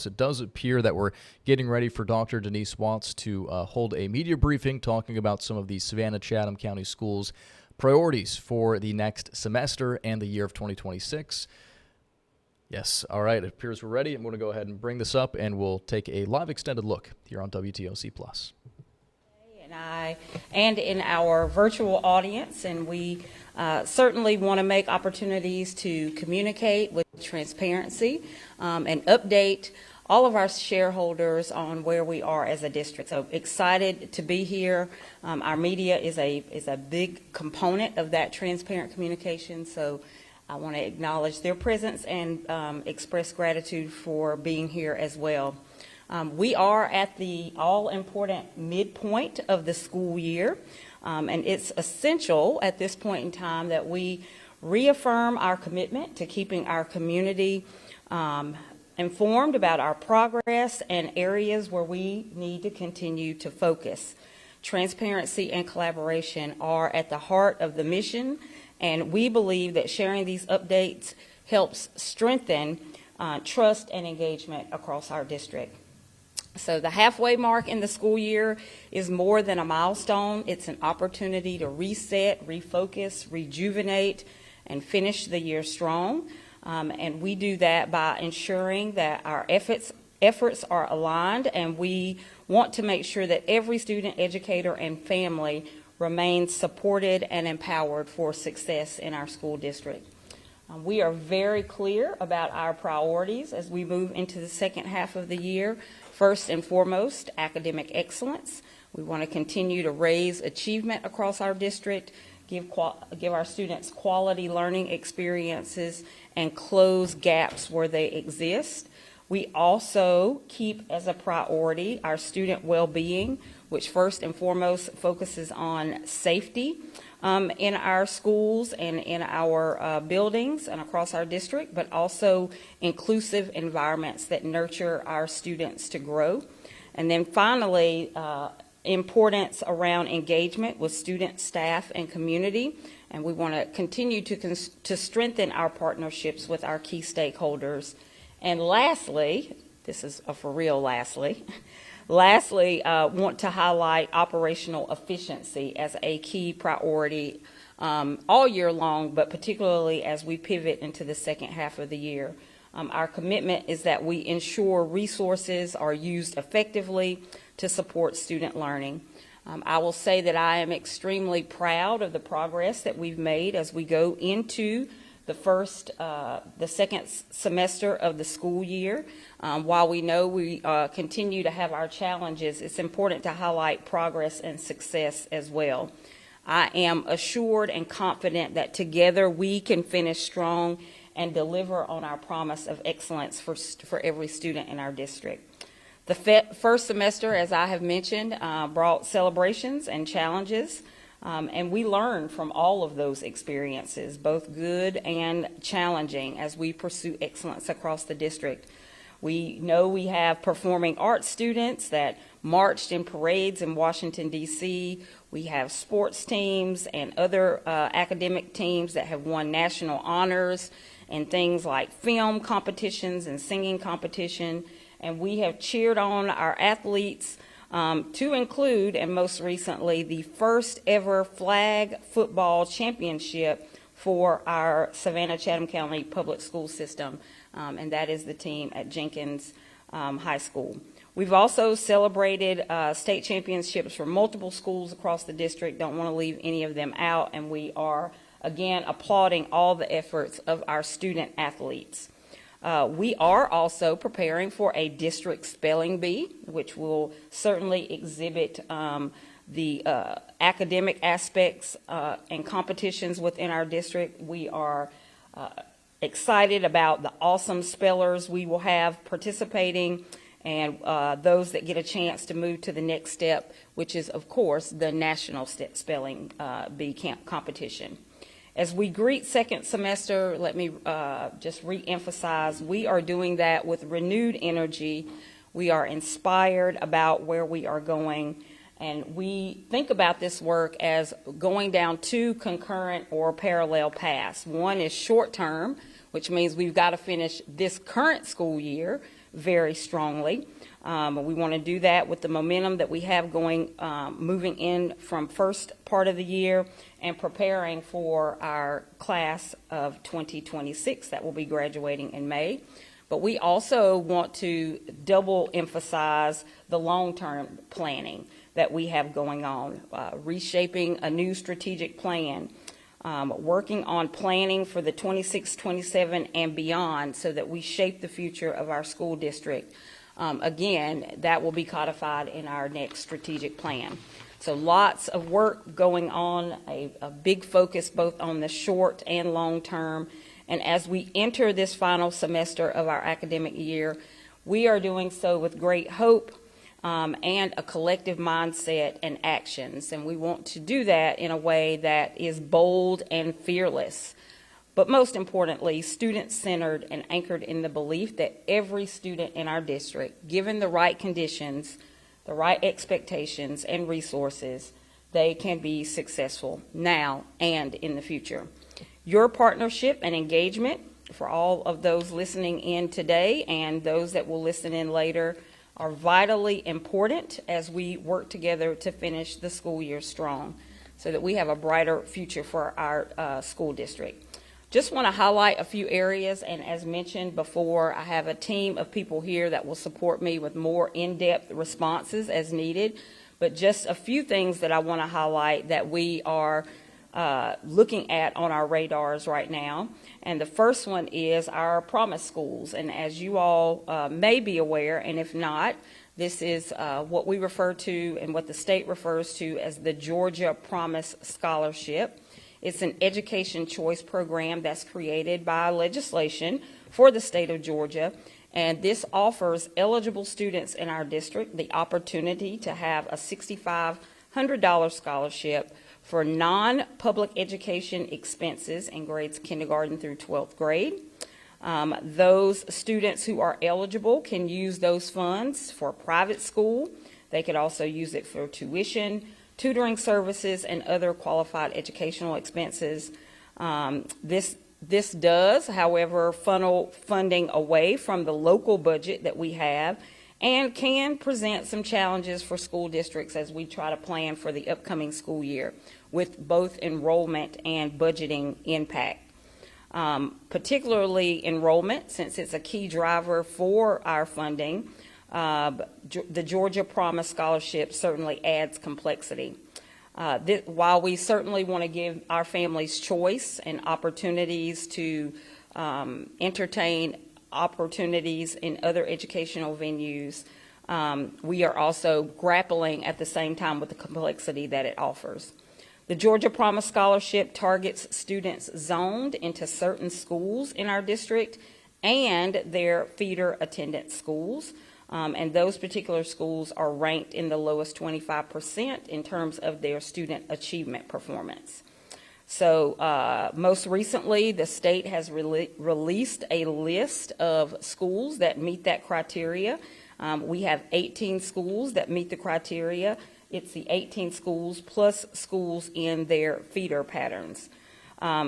It does appear that we're getting ready for Dr. Denise Watts to hold a media briefing talking about some of the Savannah-Chatham County Schools' priorities for the next semester and the year of 2026. Yes, all right, it appears we're ready. I'm going to go ahead and bring this up, and we'll take a live extended look here on WTOC+. And in our virtual audience, and we certainly want to make opportunities to communicate with transparency and update all of our shareholders on where we are as a district. So excited to be here. Our media is a big component of that transparent communication, so I want to acknowledge their presence and express gratitude for being here as well. We are at the all-important midpoint of the school year, and it's essential at this point in time that we reaffirm our commitment to keeping our community informed about our progress and areas where we need to continue to focus. Transparency and collaboration are at the heart of the mission, and we believe that sharing these updates helps strengthen trust and engagement across our district. So the halfway mark in the school year is more than a milestone. It's an opportunity to reset, refocus, rejuvenate, and finish the year strong. And we do that by ensuring that our efforts are aligned, and we want to make sure that every student, educator, and family remains supported and empowered for success in our school district. We are very clear about our priorities as we move into the second half of the year. First and foremost, academic excellence. We want to continue to raise achievement across our district, give our students quality learning experiences, and close gaps where they exist. We also keep as a priority our student well-being, which first and foremost focuses on safety in our schools and in our buildings and across our district, but also inclusive environments that nurture our students to grow. And then finally, importance around engagement with students, staff, and community. And we want to continue to strengthen our partnerships with our key stakeholders. And lastly, this is a for real lastly, want to highlight operational efficiency as a key priority all year long, but particularly as we pivot into the second half of the year. Our commitment is that we ensure resources are used effectively to support student learning. I will say that I am extremely proud of the progress that we've made as we go into the second semester of the school year. While we know we continue to have our challenges, it's important to highlight progress and success as well. I am assured and confident that together we can finish strong and deliver on our promise of excellence for every student in our district. The first semester, as I have mentioned, brought celebrations and challenges. And we learn from all of those experiences, both good and challenging, as we pursue excellence across the district. We know we have performing arts students that marched in parades in Washington, D.C. We have sports teams and other academic teams that have won national honors in things like film competitions and singing competition. And we have cheered on our athletes to include, and most recently, the first ever flag football championship for our Savannah-Chatham County public school system, and that is the team at Jenkins High School. We've also celebrated state championships for multiple schools across the district. Don't want to leave any of them out, and we are, again, applauding all the efforts of our student athletes. We are also preparing for a district spelling bee, which will certainly exhibit the academic aspects and competitions within our district. We are excited about the awesome spellers we will have participating, and those that get a chance to move to the next step, which is, of course, the national spelling bee competition. As we greet second semester, let me just re-emphasize, we are doing that with renewed energy. We are inspired about where we are going, and we think about this work as going down two concurrent or parallel paths. One is short term, which means we've got to finish this current school year, very strongly. We want to do that with the momentum that we have going, moving in from first part of the year and preparing for our class of 2026 that will be graduating in May. But we also want to double emphasize the long-term planning that we have going on, reshaping a new strategic plan, working on planning for the 26, 27 and beyond so that we shape the future of our school district. Again, that will be codified in our next strategic plan. So lots of work going on, a big focus both on the short and long term. And as we enter this final semester of our academic year, we are doing so with great hope and a collective mindset and actions. And we want to do that in a way that is bold and fearless, but most importantly, student-centered and anchored in the belief that every student in our district, given the right conditions, the right expectations and resources, they can be successful now and in the future. Your partnership and engagement, for all of those listening in today and those that will listen in later, are vitally important as we work together to finish the school year strong so that we have a brighter future for our school district. Just want to highlight a few areas, and as mentioned before, I have a team of people here that will support me with more in-depth responses as needed, but just a few things that I want to highlight that we are looking at on our radars right now. And the first one is our promise schools. And as you all may be aware, and if not, this is what we refer to and what the state refers to as the Georgia Promise Scholarship. It's an education choice program that's created by legislation for the state of Georgia. And this offers eligible students in our district the opportunity to have a $6,500 scholarship for non-public education expenses in grades kindergarten through 12th grade. Those students who are eligible can use those funds for private school. They could also use it for tuition, tutoring services, and other qualified educational expenses. This does, however, funnel funding away from the local budget that we have and can present some challenges for school districts as we try to plan for the upcoming school year with both enrollment and budgeting impact. Particularly enrollment, since it's a key driver for our funding, the Georgia Promise Scholarship certainly adds complexity. While we certainly want to give our families choice and opportunities to entertain opportunities in other educational venues, we are also grappling at the same time with the complexity that it offers. The Georgia Promise Scholarship targets students zoned into certain schools in our district and their feeder attendance schools. And those particular schools are ranked in the lowest 25% in terms of their student achievement performance. So most recently, the state has released a list of schools that meet that criteria. We have 18 schools that meet the criteria. It's the 18 schools plus schools in their feeder patterns.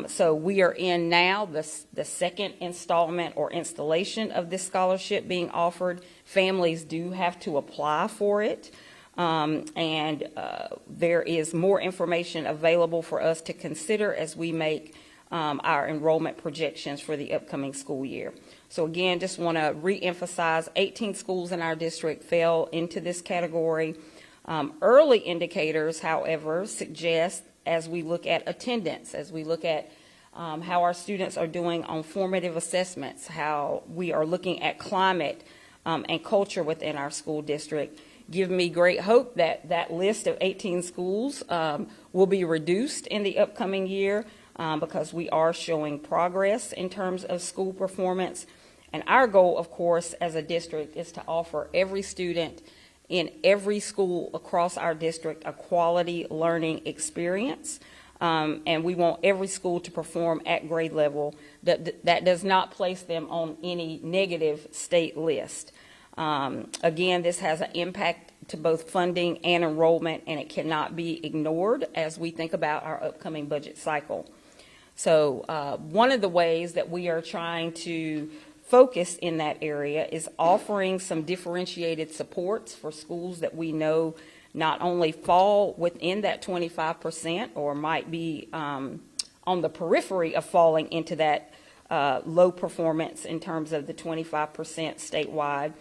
So we are in now the second installment or installation of this scholarship being offered. Families do have to apply for it. And there is more information available for us to consider as we make our enrollment projections for the upcoming school year. So again, just want to reemphasize 18 schools in our district fell into this category. Early indicators, however, suggest as we look at attendance, as we look at how our students are doing on formative assessments, how we are looking at climate and culture within our school district, give me great hope that that list of 18 schools will be reduced in the upcoming year because we are showing progress in terms of school performance. And our goal, of course, as a district is to offer every student in every school across our district a quality learning experience. And we want every school to perform at grade level that does not place them on any negative state list. Again, this has an impact to both funding and enrollment, and it cannot be ignored as we think about our upcoming budget cycle. So one of the ways that we are trying to focus in that area is offering some differentiated supports for schools that we know not only fall within that 25% or might be on the periphery of falling into that low performance in terms of the 25% statewide,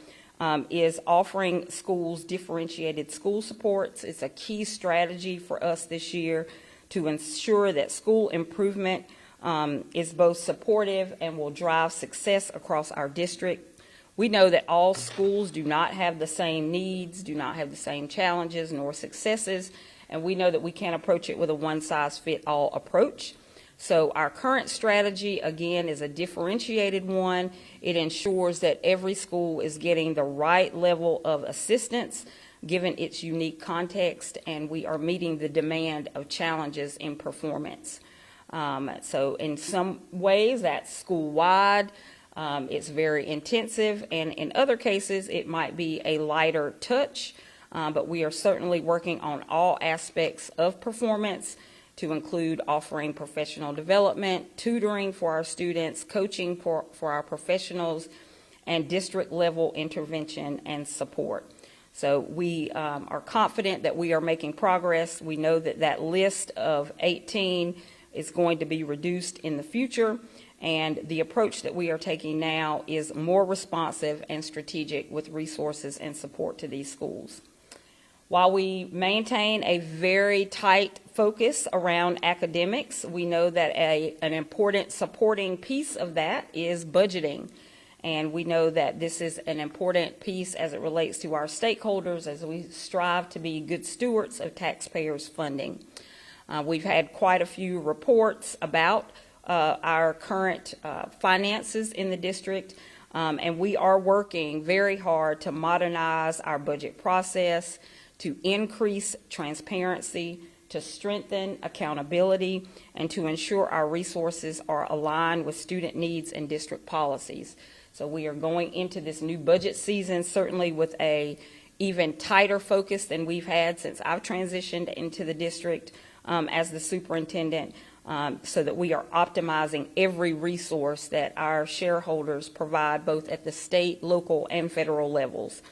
is offering schools differentiated school supports. It's a key strategy for us this year to ensure that school improvement is both supportive and will drive success across our district. We know that all schools do not have the same needs, do not have the same challenges nor successes, and we know that we can't approach it with a one-size-fits-all approach. So our current strategy, again, is a differentiated one. It ensures that every school is getting the right level of assistance given its unique context, and we are meeting the demand of challenges in performance. So in some ways, that's school-wide. It's very intensive, and in other cases, it might be a lighter touch, but we are certainly working on all aspects of performance to include offering professional development, tutoring for our students, coaching for our professionals, and district-level intervention and support. So we are confident that we are making progress. We know that that list of 18 is going to be reduced in the future, and the approach that we are taking now is more responsive and strategic with resources and support to these schools. While we maintain a very tight focus around academics, we know that an important supporting piece of that is budgeting. And we know that this is an important piece as it relates to our stakeholders as we strive to be good stewards of taxpayers' funding. We've had quite a few reports about our current finances in the district, and we are working very hard to modernize our budget process, to increase transparency, to strengthen accountability, and to ensure our resources are aligned with student needs and district policies. So we are going into this new budget season certainly with a even tighter focus than we've had since I've transitioned into the district as the superintendent, so that we are optimizing every resource that our shareholders provide both at the state, local, and federal levels.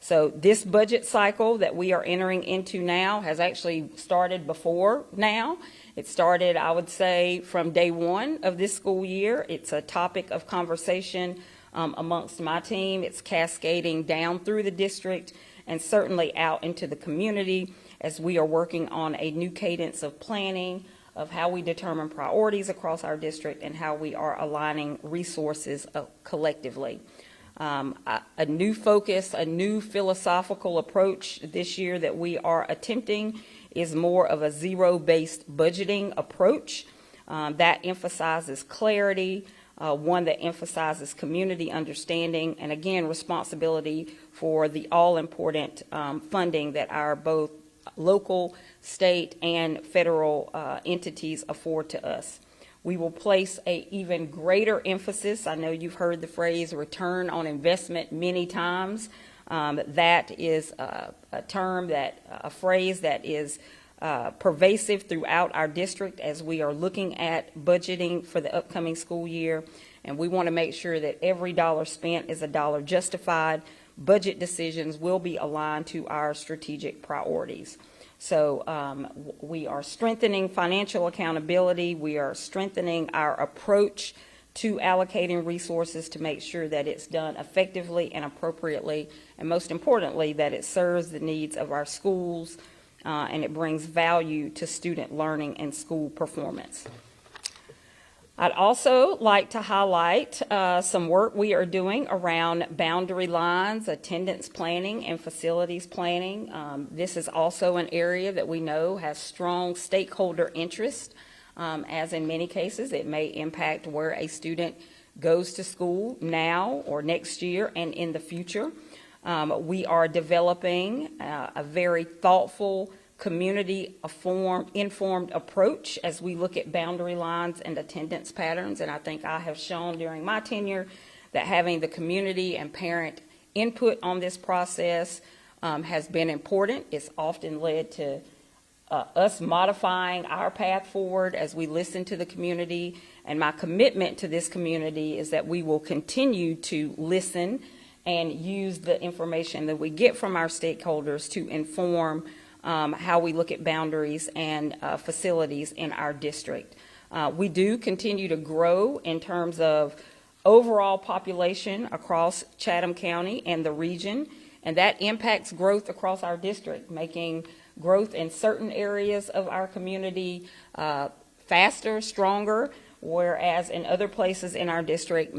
So this budget cycle that we are entering into now has actually started before now. It started, I would say, from day one of this school year. It's a topic of conversation amongst my team. It's cascading down through the district and certainly out into the community as we are working on a new cadence of planning, of how we determine priorities across our district and how we are aligning resources collectively. A new focus, a new philosophical approach this year that we are attempting is more of a zero-based budgeting approach that emphasizes clarity, one that emphasizes community understanding, and again, responsibility for the all-important funding that our both local, state, and federal entities afford to us. We will place an even greater emphasis. I know you've heard the phrase return on investment many times. That is a phrase that is pervasive throughout our district as we are looking at budgeting for the upcoming school year. And we want to make sure that every dollar spent is a dollar justified. Budget decisions will be aligned to our strategic priorities. So we are strengthening financial accountability. We are strengthening our approach to allocating resources to make sure that it's done effectively and appropriately, and most importantly, that it serves the needs of our schools and it brings value to student learning and school performance. I'd also like to highlight some work we are doing around boundary lines, attendance planning, and facilities planning. This is also an area that we know has strong stakeholder interest, as in many cases it may impact where a student goes to school now or next year and in the future. We are developing a very thoughtful, community-informed approach as we look at boundary lines and attendance patterns. And I think I have shown during my tenure that having the community and parent input on this process has been important. It's often led to us modifying our path forward as we listen to the community. And my commitment to this community is that we will continue to listen and use the information that we get from our stakeholders to inform how we look at boundaries and facilities in our district. We do continue to grow in terms of overall population across Chatham County and the region, and that impacts growth across our district, making growth in certain areas of our community faster, stronger, whereas in other places in our district,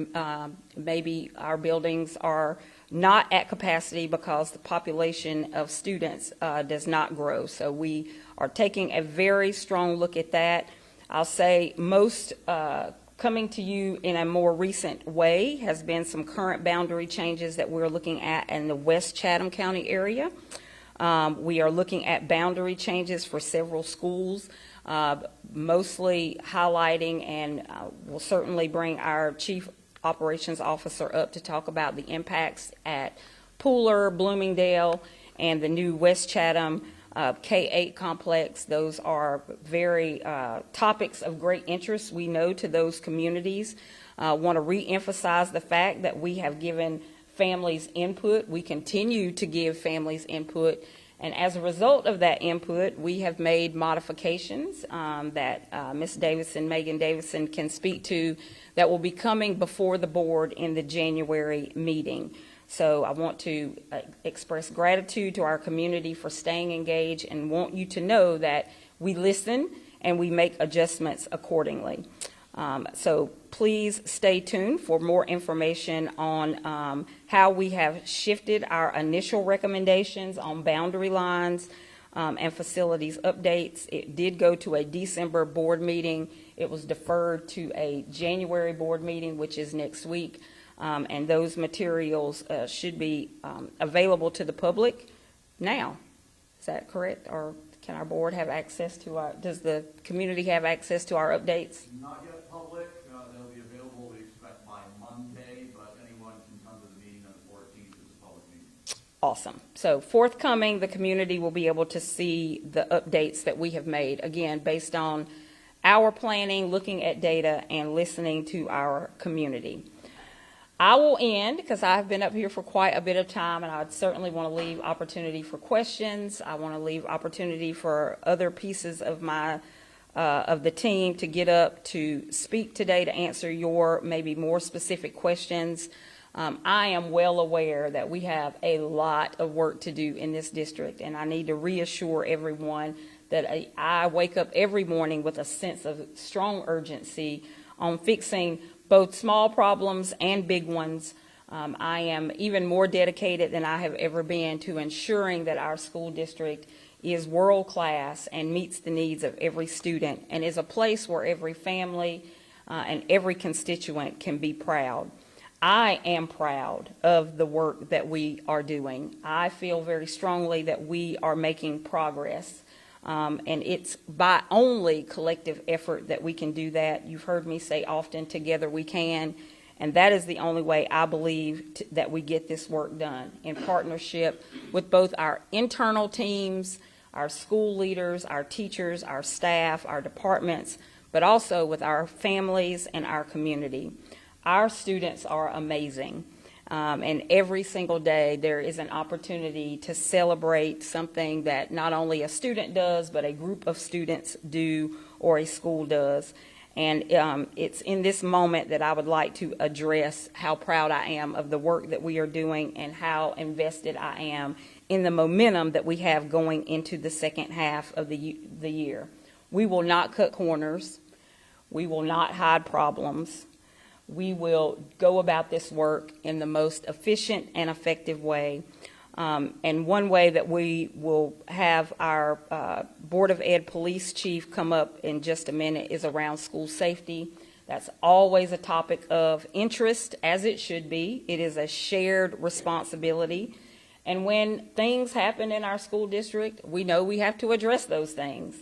maybe our buildings are not at capacity because the population of students does not grow. So we are taking a very strong look at that. I'll say most coming to you in a more recent way has been some current boundary changes that we're looking at in the West Chatham County area. We are looking at boundary changes for several schools, mostly highlighting, and we'll certainly bring our Chief Operations Officer up to talk about the impacts at Pooler, Bloomingdale, and the new West Chatham K-8 complex. Those are very topics of great interest, we know, to those communities. Want to re-emphasize the fact that we have given families input. We continue to give families input, and as a result of that input, we have made modifications that Ms. Davison, Megan Davison, can speak to that will be coming before the board in the January meeting. So I want to express gratitude to our community for staying engaged and want you to know that we listen and we make adjustments accordingly. So please stay tuned for more information on how we have shifted our initial recommendations on boundary lines and facilities updates. It did go to a December board meeting. It was deferred to a January board meeting, which is next week. And those materials should be available to the public now. Is that correct? Or can our board have access to our, does the community have access to our updates? Not yet public. They'll be available, we expect, by Monday, but anyone can come to the meeting on the 14th as a public meeting. Awesome. So forthcoming, the community will be able to see the updates that we have made, again, based on our planning, looking at data, and listening to our community. I will end, because I've been up here for quite a bit of time, and I would certainly want to leave opportunity for questions. I want to leave opportunity for other pieces of my of the team to get up to speak today to answer your maybe more specific questions. I am well aware that we have a lot of work to do in this district, and I need to reassure everyone that I wake up every morning with a sense of strong urgency on fixing both small problems and big ones. I am even more dedicated than I have ever been to ensuring that our school district is world class and meets the needs of every student and is a place where every family and every constituent can be proud. I am proud of the work that we are doing. I feel very strongly that we are making progress. And it's by only collective effort that we can do that. You've heard me say often, together we can, and that is the only way I believe that we get this work done, in partnership with both our internal teams, our school leaders, our teachers, our staff, our departments, but also with our families and our community. Our students are amazing. And every single day there is an opportunity to celebrate something that not only a student does, but a group of students do, or a school does. And it's in this moment that I would like to address how proud I am of the work that we are doing and how invested I am in the momentum that we have going into the second half of the year. We will not cut corners. We will not hide problems. We will go about this work in the most efficient and effective way. And one way that we will have our Board of Ed police chief come up in just a minute is around school safety. That's always a topic of interest, as it should be. It is a shared responsibility. And when things happen in our school district, we know we have to address those things.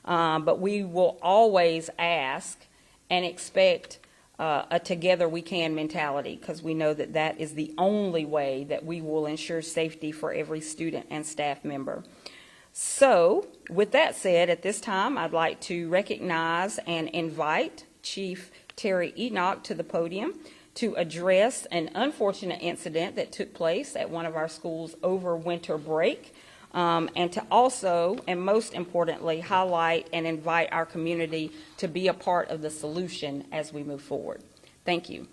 But we will always ask and expect a together we can mentality, because we know that that is the only way that we will ensure safety for every student and staff member. So, with that said, at this time, I'd like to recognize and invite Chief Terry Enoch to the podium to address an unfortunate incident that took place at one of our schools over winter break, and to also, and most importantly, highlight and invite our community to be a part of the solution as we move forward. Thank you.